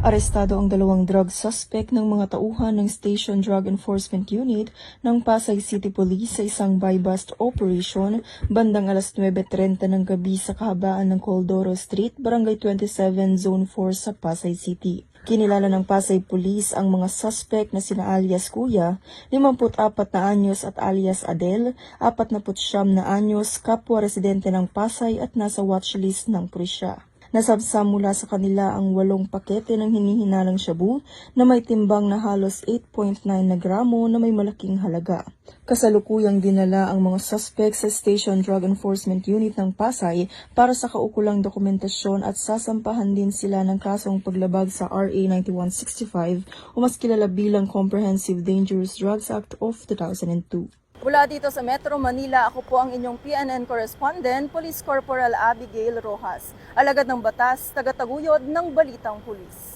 Arestado ang dalawang drug suspect ng mga tauhan ng Station Drug Enforcement Unit ng Pasay City Police sa isang buy-bust operation bandang alas 9:30 ng gabi sa kahabaan ng Coldoro Street, Barangay 27, Zone 4 sa Pasay City. Kinilala ng Pasay Police ang mga suspect na sina alias Kuya, 54 na anyos at alias Adel, 49 na anyos, kapwa residente ng Pasay at nasa watchlist ng pulisya. Nasabsam mula sa kanila ang 8 pakete ng hinihinalang shabu na may timbang na halos 8.9 na gramo na may malaking halaga. Kasalukuyang dinala ang mga suspect sa Station Drug Enforcement Unit ng Pasay para sa kaukulang dokumentasyon at sasampahan din sila ng kasong paglabag sa RA 9165 o mas kilala bilang Comprehensive Dangerous Drugs Act of 2002. Mula dito sa Metro Manila, ako po ang inyong PNN correspondent, Police Corporal Abigail Rojas, alagad ng batas, tagataguyod ng Balitang Pulis.